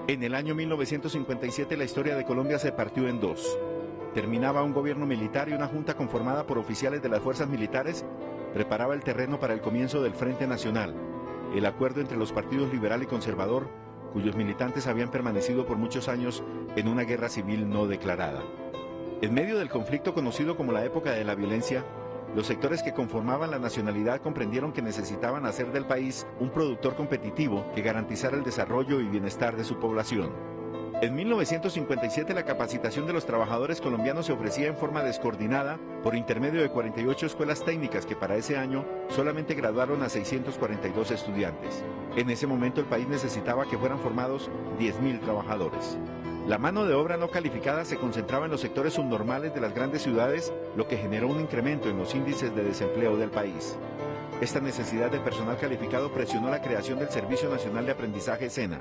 En el año 1957 la historia de Colombia se partió en dos. Terminaba un gobierno militar y una junta conformada por oficiales de las fuerzas militares preparaba el terreno para el comienzo del Frente Nacional, el acuerdo entre los partidos liberal y conservador, cuyos militantes habían permanecido por muchos años en una guerra civil no declarada. En medio del conflicto conocido como la época de la violencia, los sectores que conformaban la nacionalidad comprendieron que necesitaban hacer del país un productor competitivo que garantizara el desarrollo y bienestar de su población. En 1957 la capacitación de los trabajadores colombianos se ofrecía en forma descoordinada por intermedio de 48 escuelas técnicas que para ese año solamente graduaron a 642 estudiantes. En ese momento el país necesitaba que fueran formados 10.000 trabajadores. La mano de obra no calificada se concentraba en los sectores subnormales de las grandes ciudades, lo que generó un incremento en los índices de desempleo del país. Esta necesidad de personal calificado presionó la creación del Servicio Nacional de Aprendizaje SENA.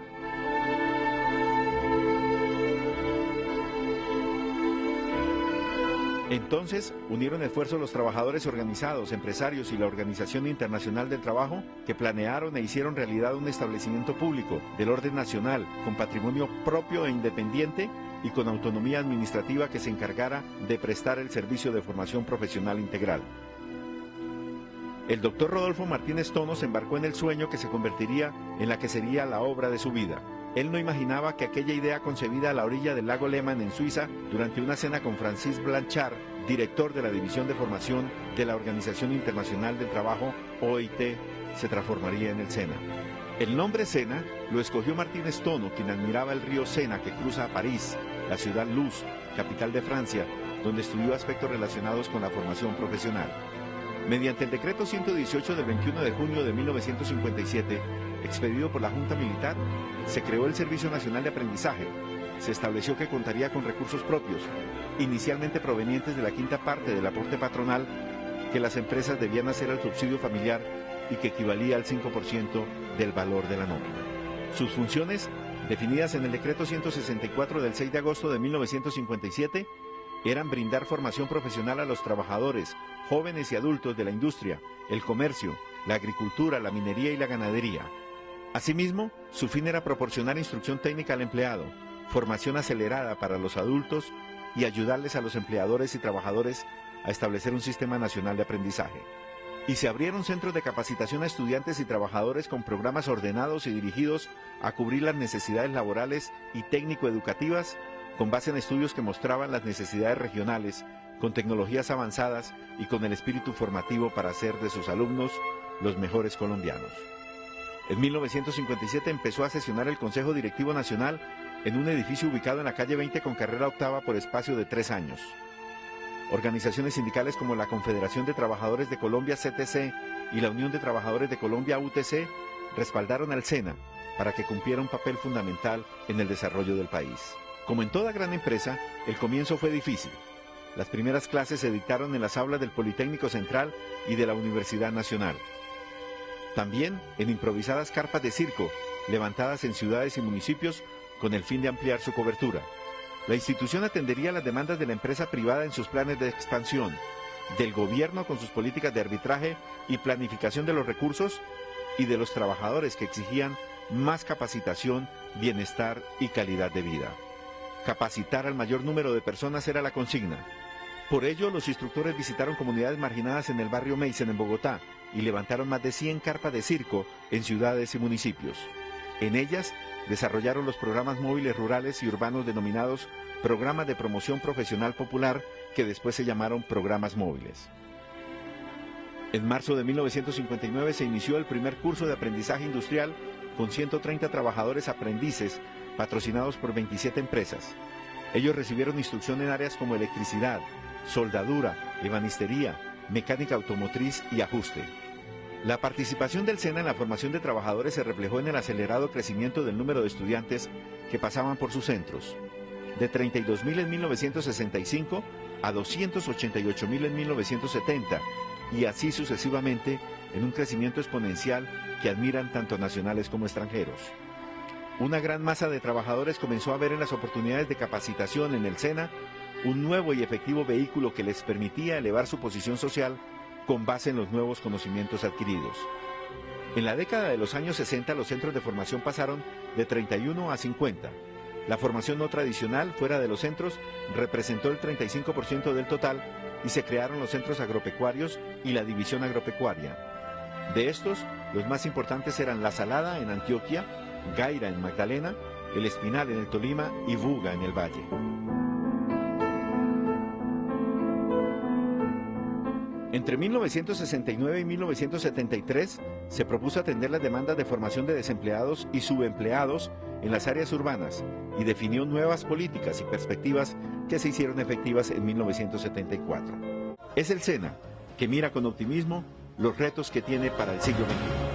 Entonces, unieron esfuerzos los trabajadores organizados, empresarios y la Organización Internacional del Trabajo, que planearon e hicieron realidad un establecimiento público del orden nacional, con patrimonio propio e independiente y con autonomía administrativa que se encargara de prestar el servicio de formación profesional integral. El doctor Rodolfo Martínez Tono se embarcó en el sueño que se convertiría en la que sería la obra de su vida. Él no imaginaba que aquella idea concebida a la orilla del lago Lehmann en Suiza, durante una cena con Francis Blanchard, director de la División de Formación de la Organización Internacional del Trabajo, OIT, se transformaría en el SENA. El nombre SENA lo escogió Martínez Tono, quien admiraba el río Sena que cruza a París, la ciudad Luz, capital de Francia, donde estudió aspectos relacionados con la formación profesional. Mediante el decreto 118 del 21 de junio de 1957, expedido por la Junta Militar, se creó el Servicio Nacional de Aprendizaje. Se estableció que contaría con recursos propios, inicialmente provenientes de la quinta parte del aporte patronal, que las empresas debían hacer al subsidio familiar y que equivalía al 5% del valor de la nómina. Sus funciones, definidas en el decreto 164 del 6 de agosto de 1957, eran brindar formación profesional a los trabajadores, jóvenes y adultos de la industria, el comercio, la agricultura, la minería y la ganadería. Asimismo, su fin era proporcionar instrucción técnica al empleado, formación acelerada para los adultos y ayudarles a los empleadores y trabajadores a establecer un sistema nacional de aprendizaje. Y se abrieron centros de capacitación a estudiantes y trabajadores con programas ordenados y dirigidos a cubrir las necesidades laborales y técnico-educativas con base en estudios que mostraban las necesidades regionales, con tecnologías avanzadas y con el espíritu formativo para hacer de sus alumnos los mejores colombianos. En 1957 empezó a sesionar el Consejo Directivo Nacional en un edificio ubicado en la calle 20 con carrera octava por espacio de 3 años. Organizaciones sindicales como la Confederación de Trabajadores de Colombia, CTC, y la Unión de Trabajadores de Colombia, UTC, respaldaron al SENA para que cumpliera un papel fundamental en el desarrollo del país. Como en toda gran empresa, el comienzo fue difícil. Las primeras clases se dictaron en las aulas del Politécnico Central y de la Universidad Nacional. También en improvisadas carpas de circo, levantadas en ciudades y municipios con el fin de ampliar su cobertura. La institución atendería las demandas de la empresa privada en sus planes de expansión, del gobierno con sus políticas de arbitraje y planificación de los recursos, y de los trabajadores que exigían más capacitación, bienestar y calidad de vida. Capacitar al mayor número de personas era la consigna. Por ello, los instructores visitaron comunidades marginadas en el barrio Meissen en Bogotá y levantaron más de 100 carpas de circo en ciudades y municipios. En ellas desarrollaron los programas móviles rurales y urbanos denominados Programas de Promoción Profesional Popular, que después se llamaron Programas Móviles. En marzo de 1959 se inició el primer curso de aprendizaje industrial con 130 trabajadores aprendices patrocinados por 27 empresas. Ellos recibieron instrucción en áreas como electricidad, soldadura, ebanistería, mecánica automotriz y ajuste. La participación del SENA en la formación de trabajadores se reflejó en el acelerado crecimiento del número de estudiantes que pasaban por sus centros. De 32.000 en 1965 a 288.000 en 1970, y así sucesivamente en un crecimiento exponencial que admiran tanto nacionales como extranjeros. Una gran masa de trabajadores comenzó a ver en las oportunidades de capacitación en el SENA un nuevo y efectivo vehículo que les permitía elevar su posición social con base en los nuevos conocimientos adquiridos. En la década de los años 60 los centros de formación pasaron de 31 a 50. La formación no tradicional fuera de los centros representó el 35% del total y se crearon los centros agropecuarios y la división agropecuaria. De estos, los más importantes eran La Salada en Antioquia, Gaira en Magdalena, El Espinal en el Tolima y Buga en el Valle. Entre 1969 y 1973 se propuso atender las demandas de formación de desempleados y subempleados en las áreas urbanas y definió nuevas políticas y perspectivas que se hicieron efectivas en 1974. Es el SENA que mira con optimismo los retos que tiene para el siglo XXI.